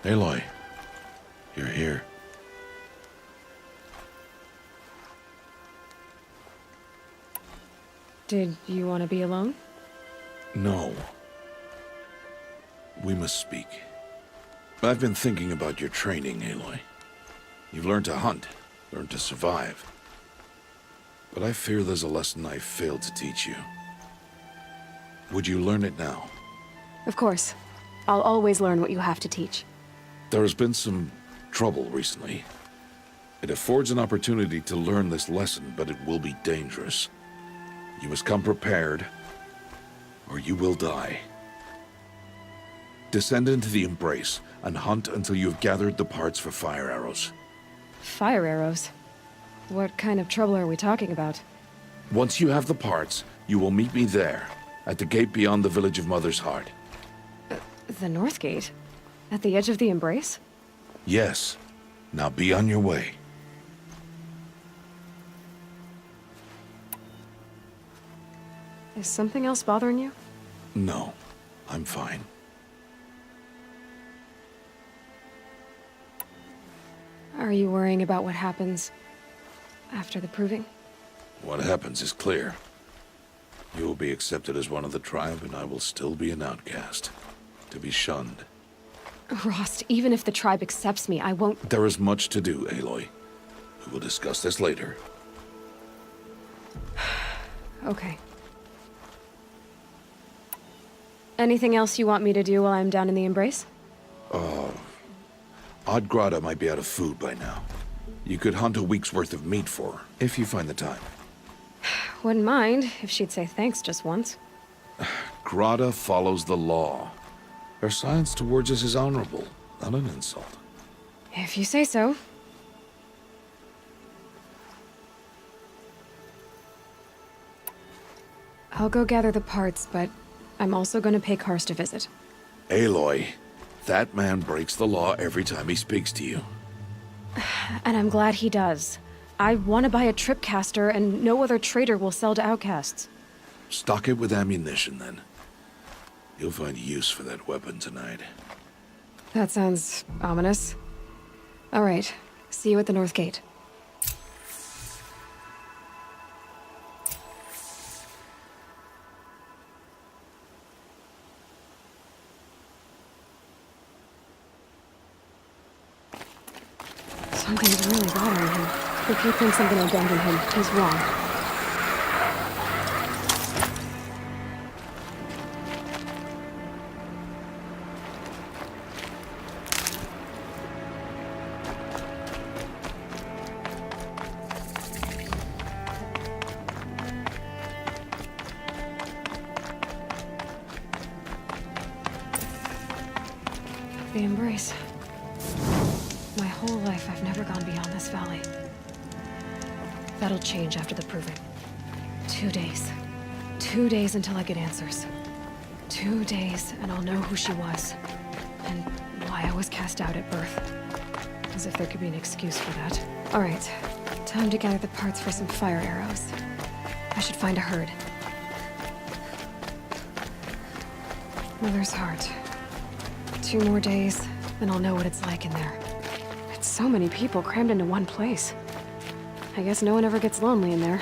Aloy, you're here. Did you want to be alone? No. We must speak. I've been thinking about your training, Aloy. You've learned to hunt, learned to survive. But I fear there's a lesson I failed to teach you. Would you learn it now? Of course. I'll always learn what you have to teach. There has been some trouble recently. It affords an opportunity to learn this lesson, but it will be dangerous. You must come prepared, or you will die. Descend into the Embrace and hunt until you have gathered the parts for fire arrows. Fire arrows? What kind of trouble are we talking about? Once you have the parts, you will meet me there, at the gate beyond the village of Mother's Heart. The North Gate? At the edge of the Embrace? Yes. Now be on your way. Is something else bothering you? No, I'm fine. Are you worrying about what happens after the proving? What happens is clear. You will be accepted as one of the tribe, and I will still be an outcast, to be shunned. Rost, even if the tribe accepts me, I won't— There is much to do, Aloy. We will discuss this later. Okay. Anything else you want me to do while I'm down in the Embrace? Oddgrada might be out of food by now. You could hunt a week's worth of meat for her, if you find the time. Wouldn't mind if she'd say thanks just once. Grada follows the law. Her science towards us is honorable, not an insult. If you say so. I'll go gather the parts, but I'm also going to pay Karst a visit. Aloy, that man breaks the law every time he speaks to you. And I'm glad he does. I want to buy a tripcaster, and no other trader will sell to outcasts. Stock it with ammunition, then. You'll find use for that weapon tonight. That sounds ominous. All right, see you at the North Gate. Something's really bothering him. If he thinks I'm gonna abandon him, he's wrong. The Embrace. My whole life, I've never gone beyond this valley. That'll change after the proving. 2 days. 2 days until I get answers. 2 days, and I'll know who she was. And why I was cast out at birth. As if there could be an excuse for that. All right, time to gather the parts for some fire arrows. I should find a herd. Mother's Heart. 2 more days, then I'll know what it's like in there. It's so many people crammed into one place. I guess no one ever gets lonely in there.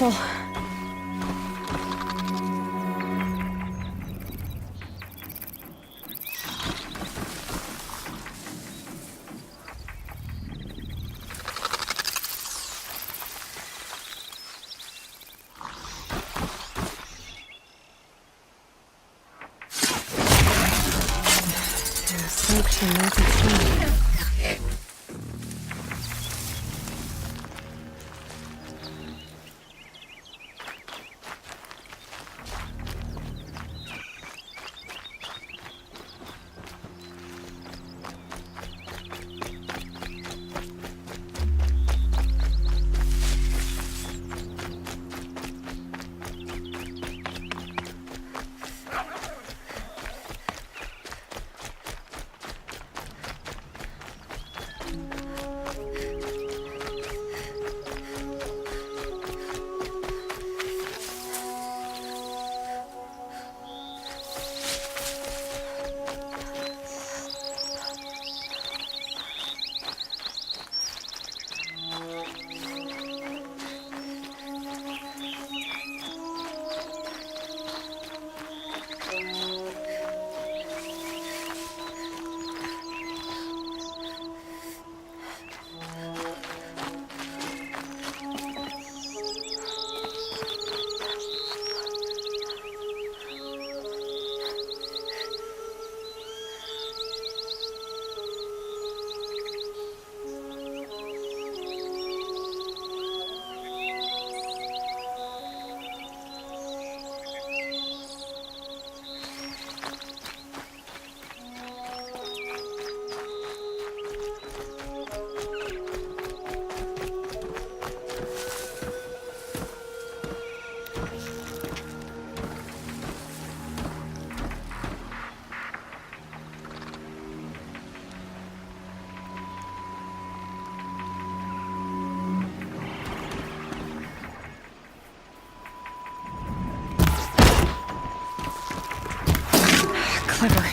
careful. Soaked in melted snow. Clever.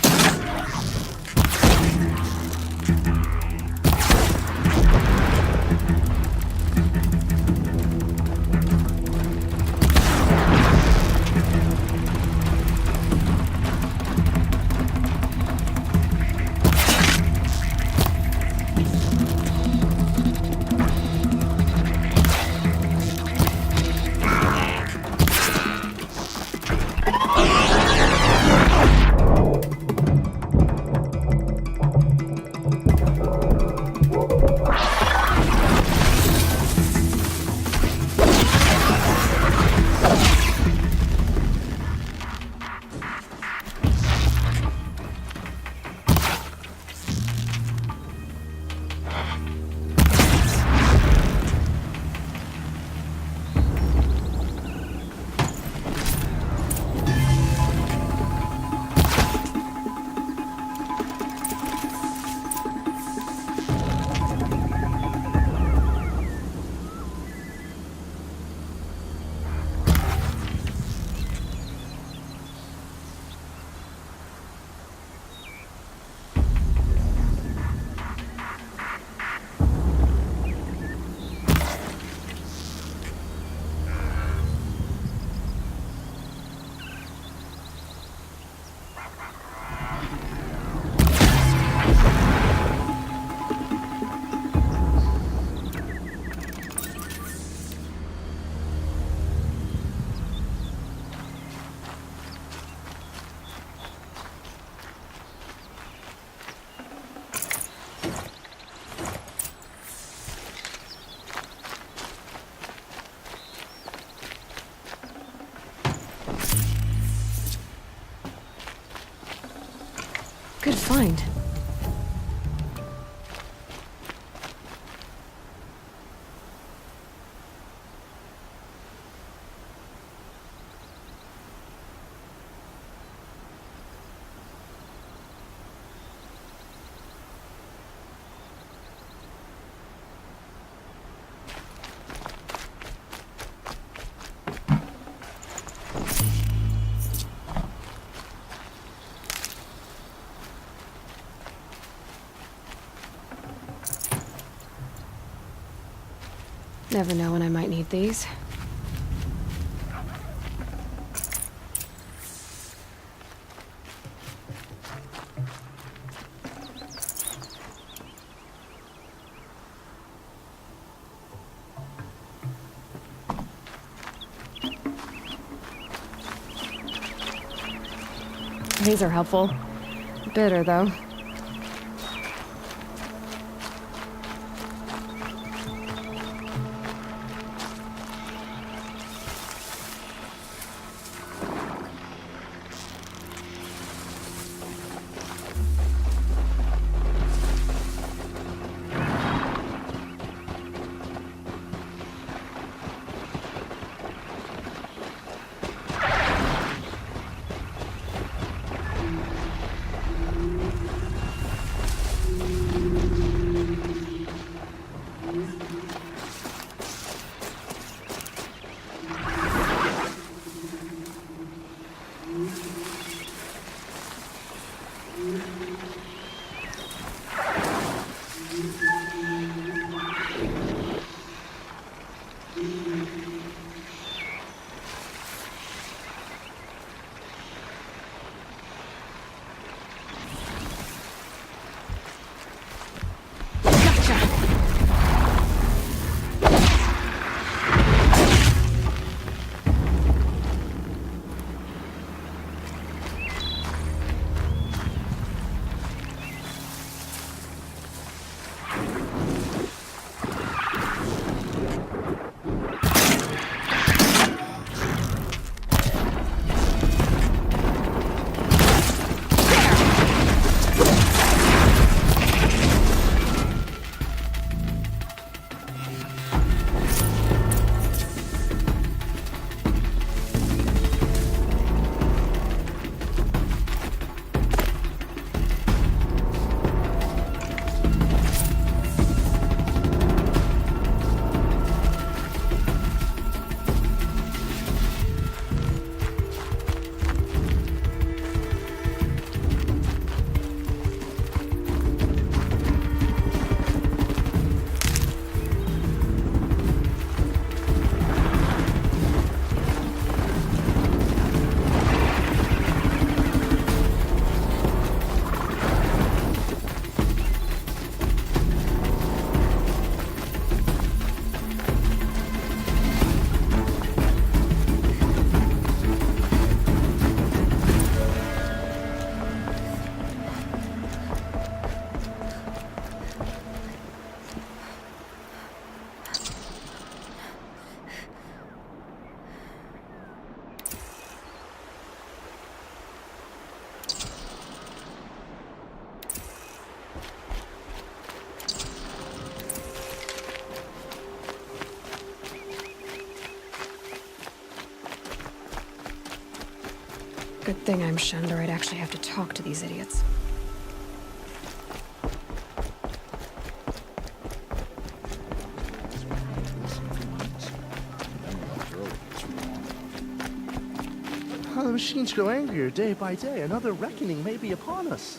Good find. Never know when I might need these. These are helpful. Bitter, though. Good thing I'm shunned, or I'd actually have to talk to these idiots. How the machines grow angrier day by day. Another reckoning may be upon us.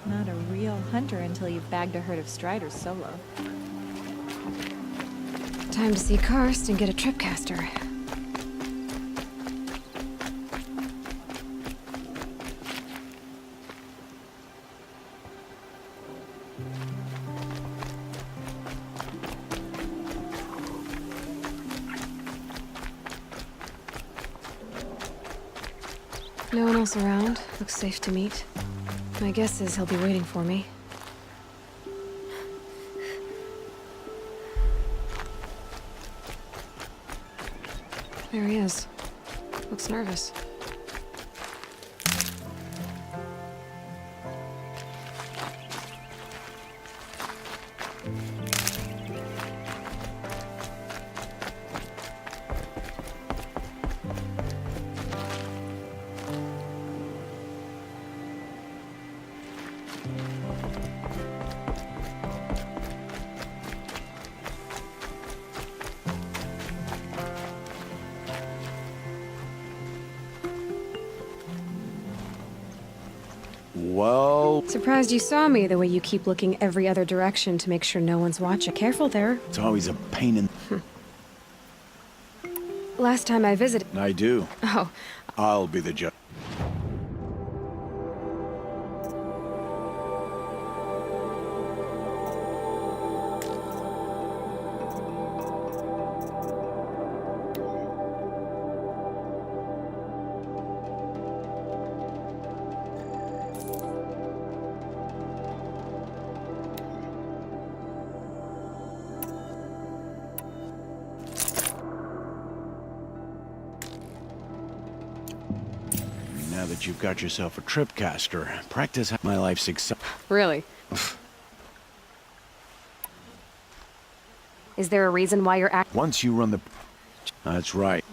Not a real hunter until you've bagged a herd of striders solo. Time to see Karst and get a tripcaster. No one else around. Looks safe to meet. My guess is he'll be waiting for me. There he is. Looks nervous. Well, Surprised you saw me the way you keep looking every other direction to make sure no one's watching. Careful there. It's always a pain in... Last time I visited... I do. Oh, I'll be the judge. Now that you've got yourself a tripcaster, practice my life success. Really? Is there a reason why you're Once you run the... That's right.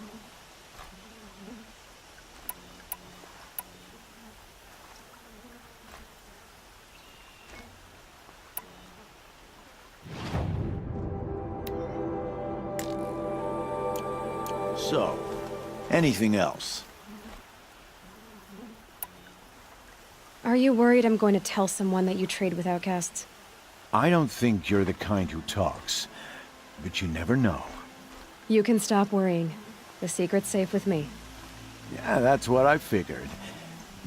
So, anything else? Are you worried I'm going to tell someone that you trade with outcasts? I don't think you're the kind who talks, but you never know. You can stop worrying. The secret's safe with me. Yeah, that's what I figured,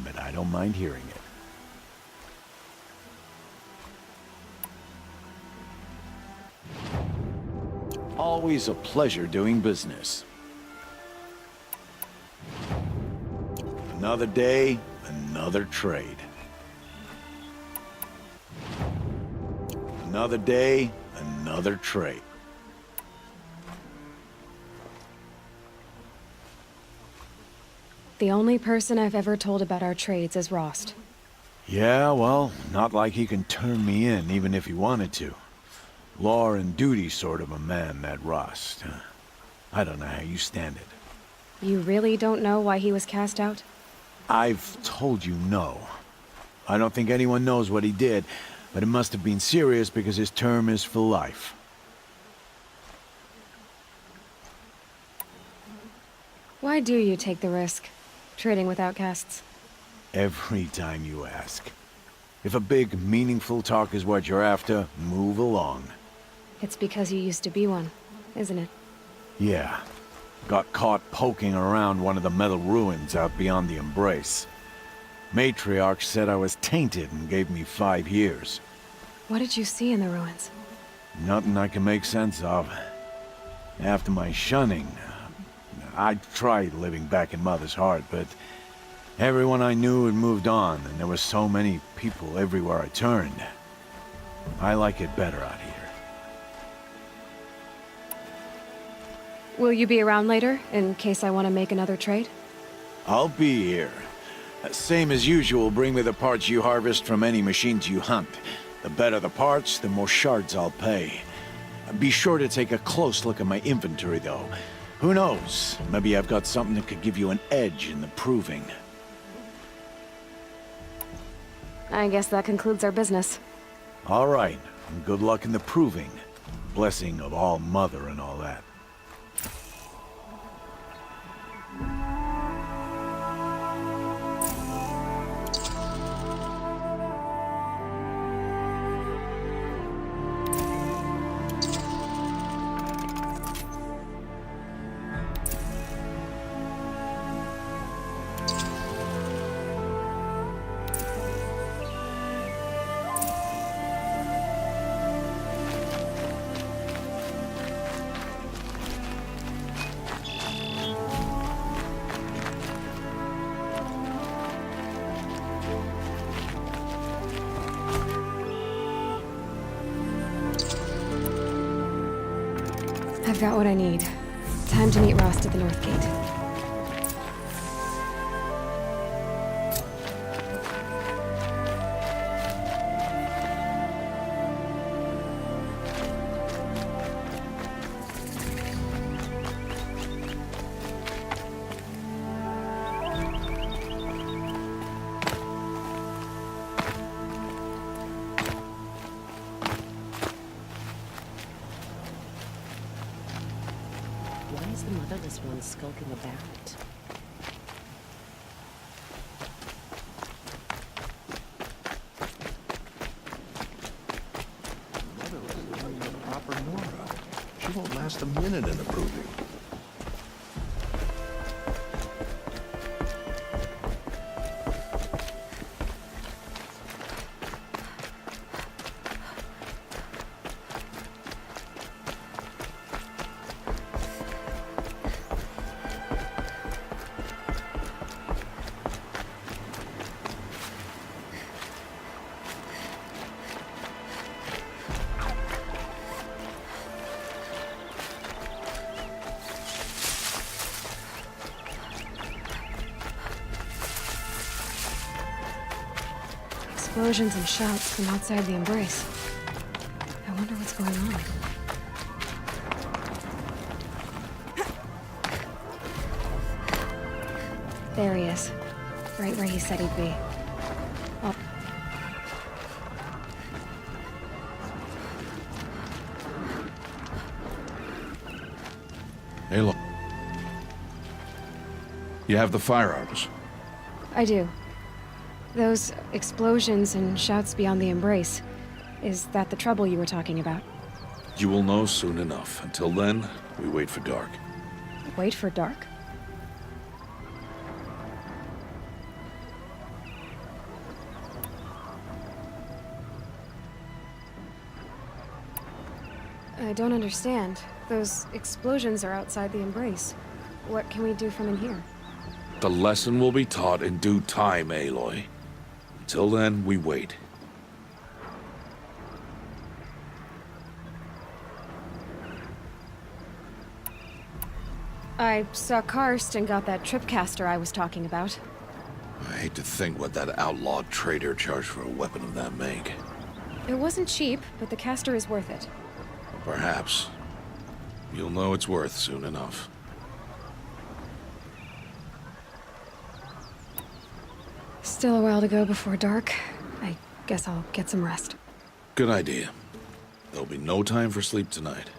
but I don't mind hearing it. Always a pleasure doing business. Another day, another trade. Another day, another trade. The only person I've ever told about our trades is Rost. Yeah, well, not like he can turn me in, even if he wanted to. Law and duty sort of a man, that Rost. I don't know how you stand it. You really don't know why he was cast out? I've told you no. I don't think anyone knows what he did, but it must have been serious because his term is for life. Why do you take the risk, trading with outcasts? Every time you ask. If a big, meaningful talk is what you're after, move along. It's because you used to be one, isn't it? Yeah. Got caught poking around one of the metal ruins out beyond the Embrace. Matriarch said I was tainted and gave me 5 years. What did you see in the ruins? Nothing I can make sense of. After my shunning, I tried living back in Mother's heart, but everyone I knew had moved on, and there were so many people everywhere I turned. I like it better out here. Will you be around later, in case I want to make another trade? I'll be here. Same as usual, bring me the parts you harvest from any machines you hunt. The better the parts, the more shards I'll pay. Be sure to take a close look at my inventory, though. Who knows? Maybe I've got something that could give you an edge in the proving. I guess that concludes our business. All right, and good luck in the proving. Blessing of All Mother and all that. I've got what I need. Time to meet Rost at the North Gate. Why is the motherless one skulking about? Motherless isn't even a proper Nora. She won't last a minute in the proving. explosions and shouts from outside the embrace. I wonder what's going on. There he is. Right where he said he'd be. Oh. Aloy. You have the fire arms. I do. Those explosions and shouts beyond the embrace. Is that the trouble you were talking about? You will know soon enough. Until then, we wait for dark. Wait for dark? I don't understand. Those explosions are outside the embrace. What can we do from in here? The lesson will be taught in due time, Aloy. Until then, we wait. I saw Karst and got that tripcaster I was talking about. I hate to think what that outlawed trader charged for a weapon of that make. It wasn't cheap, but the caster is worth it. Perhaps. You'll know it's worth soon enough. Still a while to go before dark. I guess I'll get some rest. Good idea. There'll be no time for sleep tonight.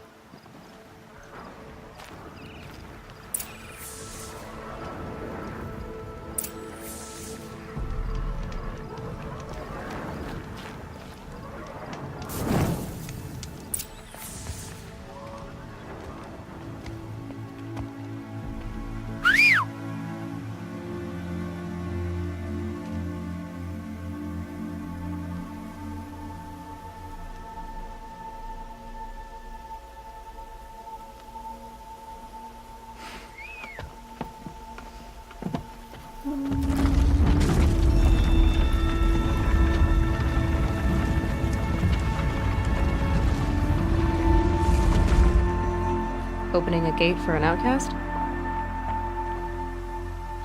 Opening a gate for an outcast?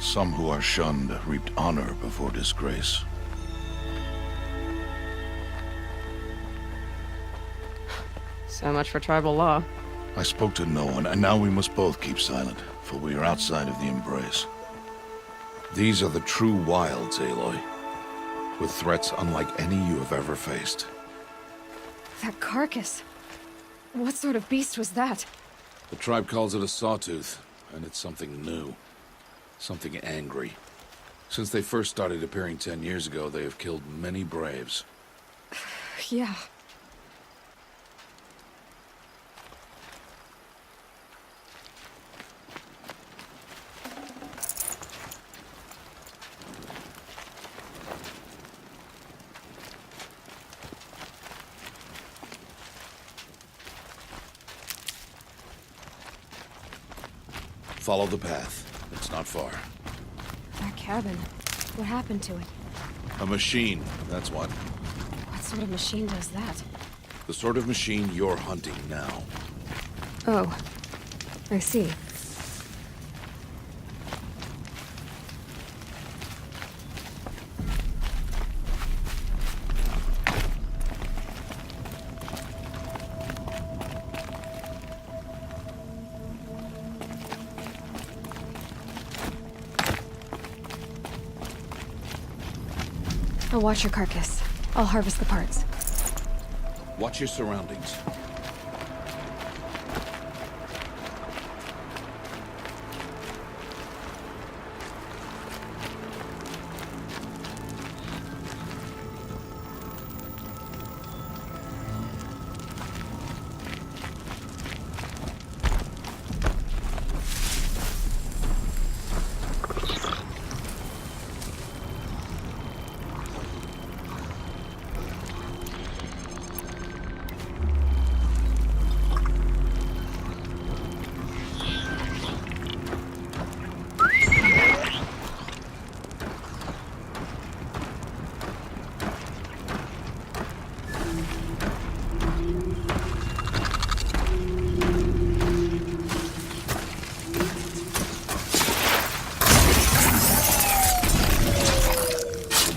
Some who are shunned reaped honor before disgrace. So much for tribal law. I spoke to no one, and now we must both keep silent, for we are outside of the embrace. These are the true wilds, Aloy, with threats unlike any you have ever faced. That carcass. What sort of beast was that? The tribe calls it a sawtooth, and it's something new. Something angry. Since they first started appearing 10 years ago, they have killed many braves. Yeah. Follow the path. It's not far. That cabin. What happened to it? A machine, that's what. What sort of machine does that? The sort of machine you're hunting now. Oh. I see. I'll watch your carcass. I'll harvest the parts. Watch your surroundings.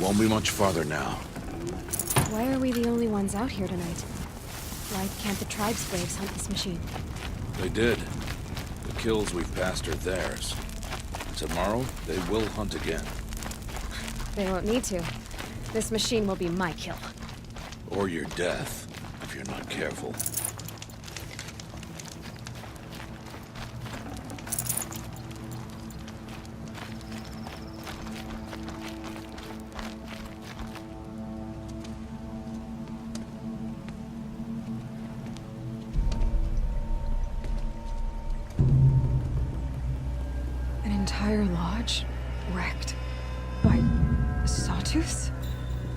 Won't be much farther now. Why are we the only ones out here tonight? Why can't the tribe's braves hunt this machine? They did. The kills we've passed are theirs. Tomorrow, they will hunt again. They won't need to. This machine will be my kill. Or your death, if you're not careful. An entire lodge wrecked by sawtooths?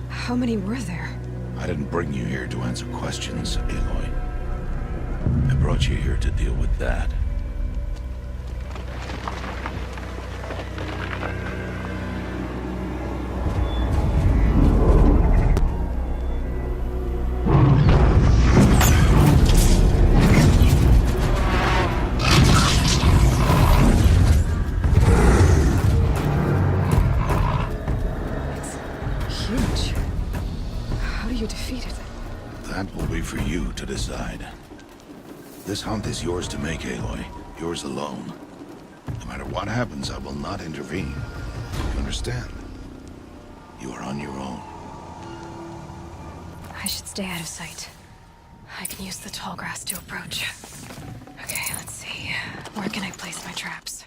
How many were there? I didn't bring you here to answer questions, Aloy. I brought you here to deal with that. Huge. How do you defeat it? That will be for you to decide. This hunt is yours to make, Aloy. Yours alone. No matter what happens, I will not intervene. You understand? You are on your own. I should stay out of sight. I can use the tall grass to approach. Okay, let's see. Where can I place my traps?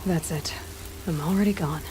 That's it. I'm already gone.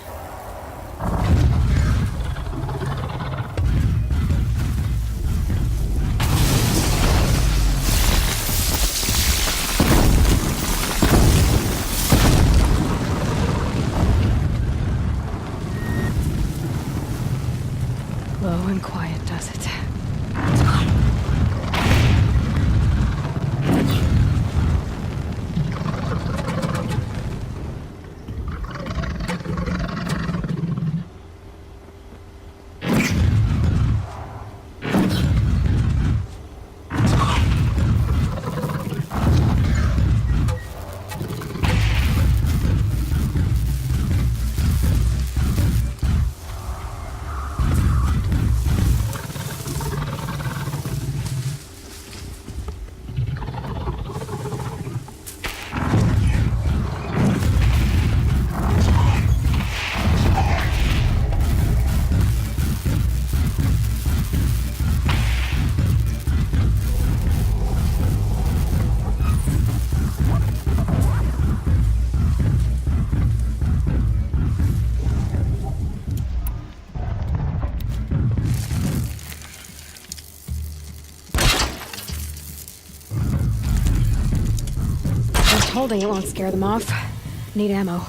holding it won't scare them off. Need ammo.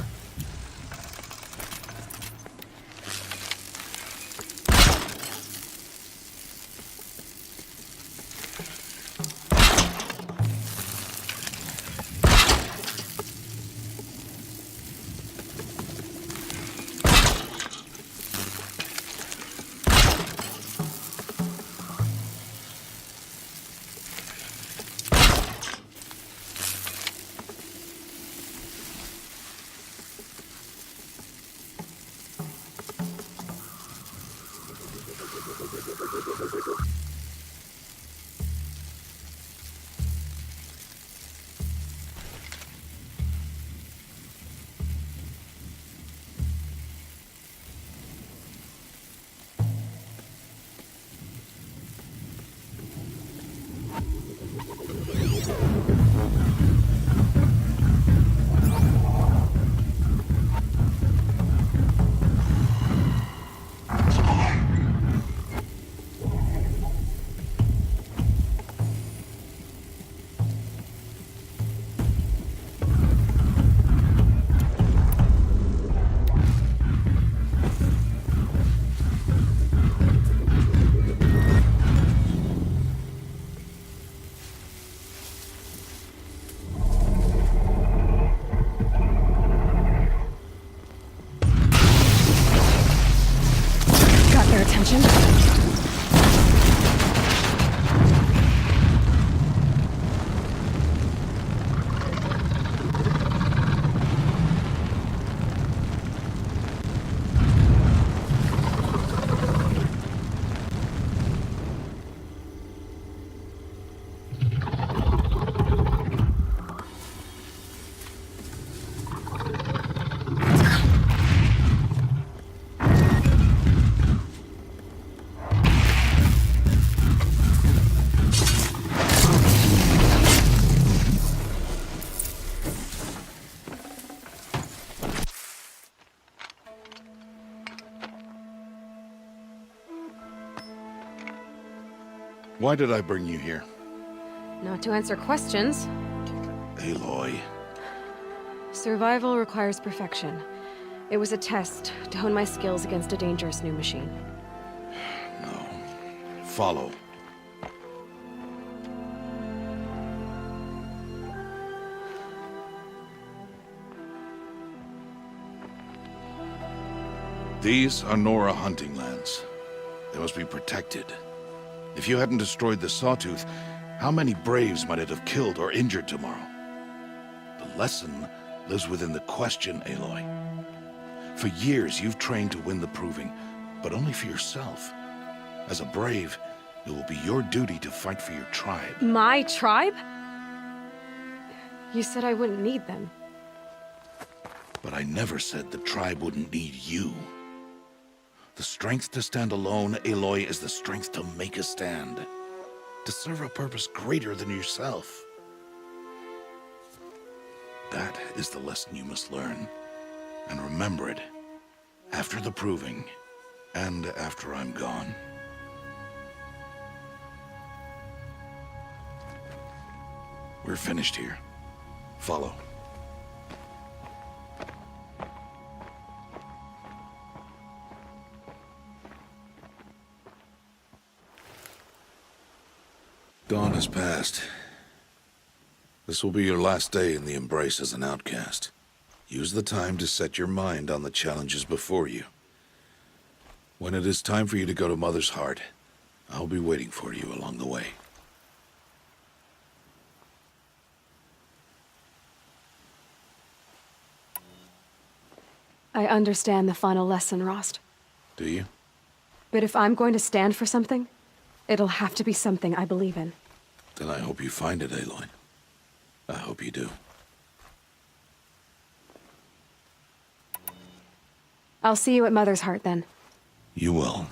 Their attention. Why did I bring you here? Not to answer questions. Aloy. Survival requires perfection. It was a test to hone my skills against a dangerous new machine. No. Follow. These are Nora hunting lands. They must be protected. If you hadn't destroyed the Sawtooth, how many Braves might it have killed or injured tomorrow? The lesson lives within the question, Aloy. For years, you've trained to win the Proving, but only for yourself. As a Brave, it will be your duty to fight for your tribe. My tribe? You said I wouldn't need them. But I never said the tribe wouldn't need you. The strength to stand alone, Aloy, is the strength to make a stand. To serve a purpose greater than yourself. That is the lesson you must learn. And remember it. After the Proving. And after I'm gone. We're finished here. Follow. Dawn has passed. This will be your last day in the Embrace as an outcast. Use the time to set your mind on the challenges before you. When it is time for you to go to Mother's Heart, I'll be waiting for you along the way. I understand the final lesson, Rost. Do you? But if I'm going to stand for something, it'll have to be something I believe in. Then I hope you find it, Aloy. I hope you do. I'll see you at Mother's Heart, then. You will.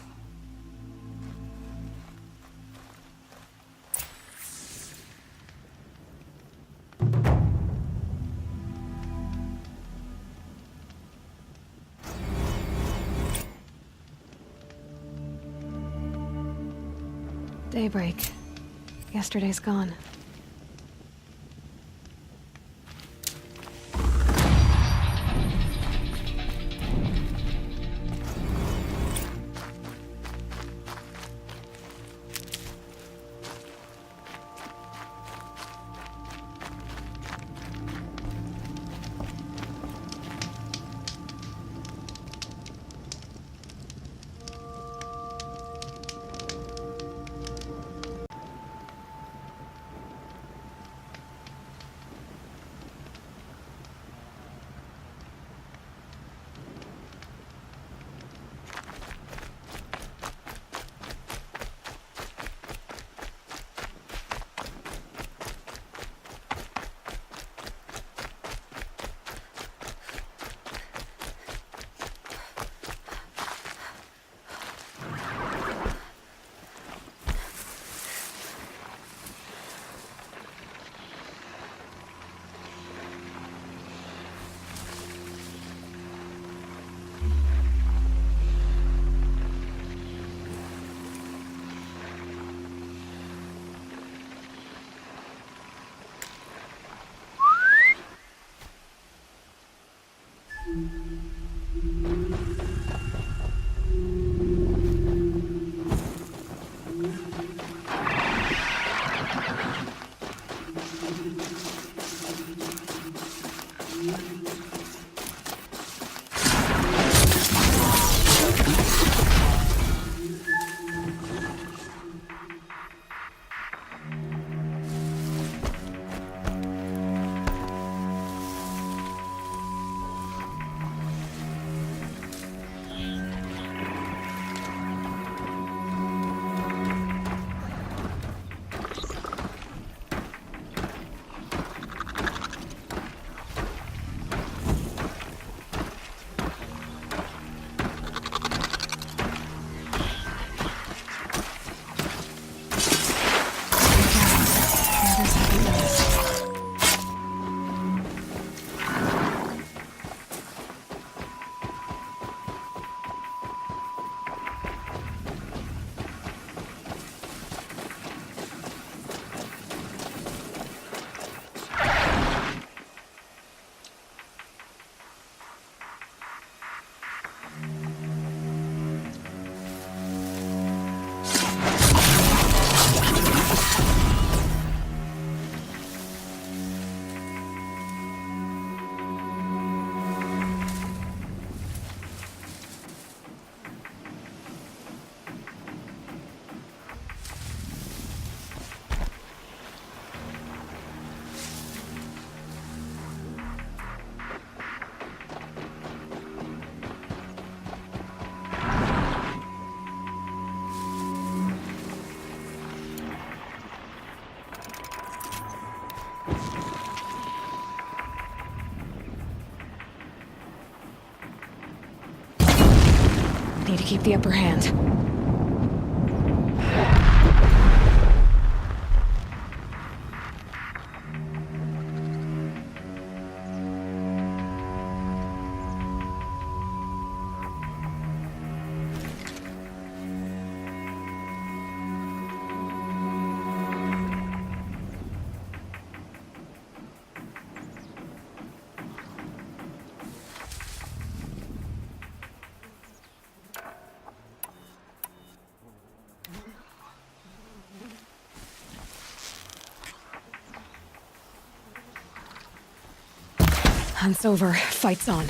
Daybreak. Yesterday's gone. Need to keep the upper hand. Hunt's over. Fight's on.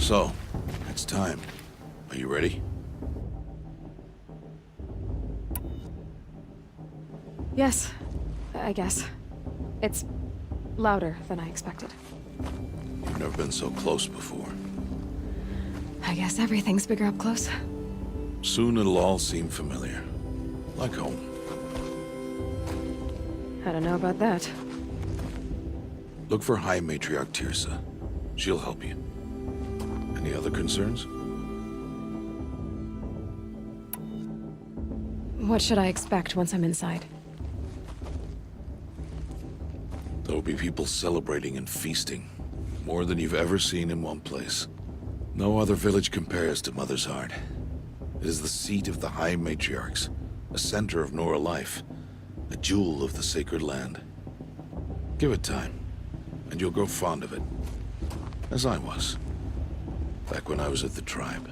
So, it's time. Are you ready? Yes, I guess. It's louder than I expected. You've never been so close before. I guess everything's bigger up close. Soon it'll all seem familiar. Like home. I don't know about that. Look for High Matriarch Tirsa. She'll help you. Any other concerns? What should I expect once I'm inside? There'll be people celebrating and feasting. More than you've ever seen in one place. No other village compares to Mother's Heart. It is the seat of the High Matriarchs, a center of Nora life, a jewel of the sacred land. Give it time, and you'll grow fond of it. As I was, back when I was at the tribe.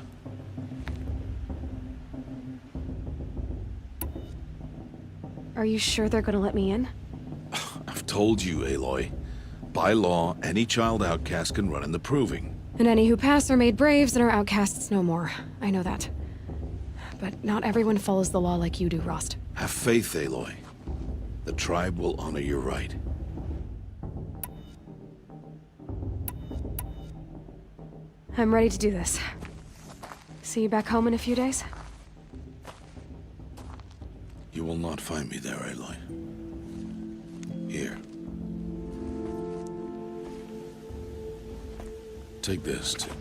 Are you sure they're gonna let me in? I've told you, Aloy. By law, any child outcast can run in the Proving. And any who pass are made braves and are outcasts no more. I know that. But not everyone follows the law like you do, Rost. Have faith, Aloy. The tribe will honor your right. I'm ready to do this. See you back home in a few days? You will not find me there, Aloy. Here. Take this, too.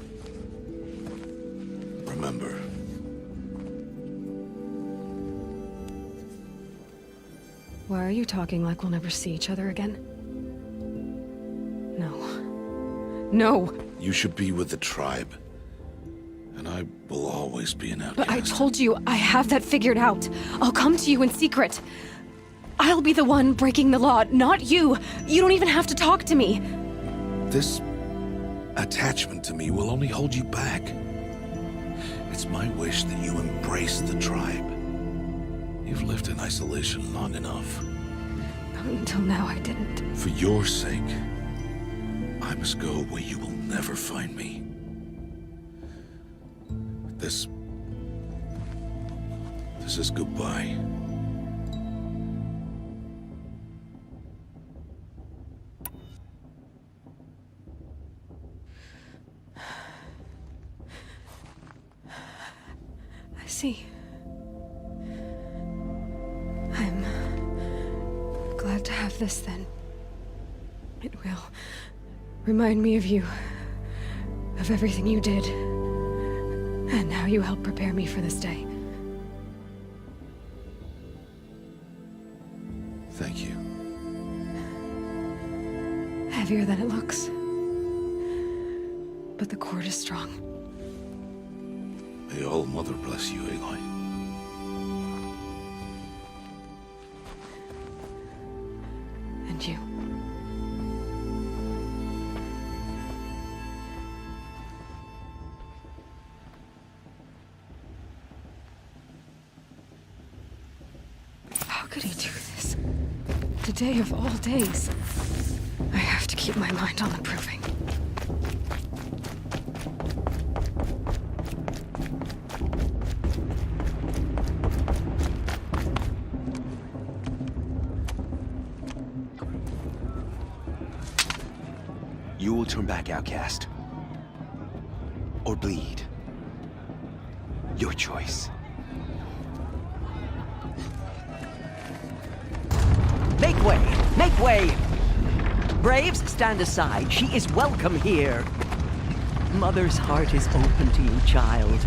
Remember. Why are you talking like we'll never see each other again? No. No! You should be with the tribe. And I will always be an outcast. But I told you, I have that figured out. I'll come to you in secret. I'll be the one breaking the law, not you. You don't even have to talk to me. This attachment to me will only hold you back. It's my wish that you embrace the tribe. You've lived in isolation long enough. Until now, I didn't. For your sake, I must go where you will never find me. This is goodbye. I see. I'm glad to have this then. It will remind me of you, of everything you did, and how you helped prepare me for this day. Thank you. Heavier than it looks. But the cord is strong. May All Mother bless you, Aloy. And you. How could he do this? Today of all days. I have to keep my mind on the Proving. You will turn back, outcast. Or bleed. Your choice. Make way! Make way! Braves, stand aside. She is welcome here. Mother's heart is open to you, child.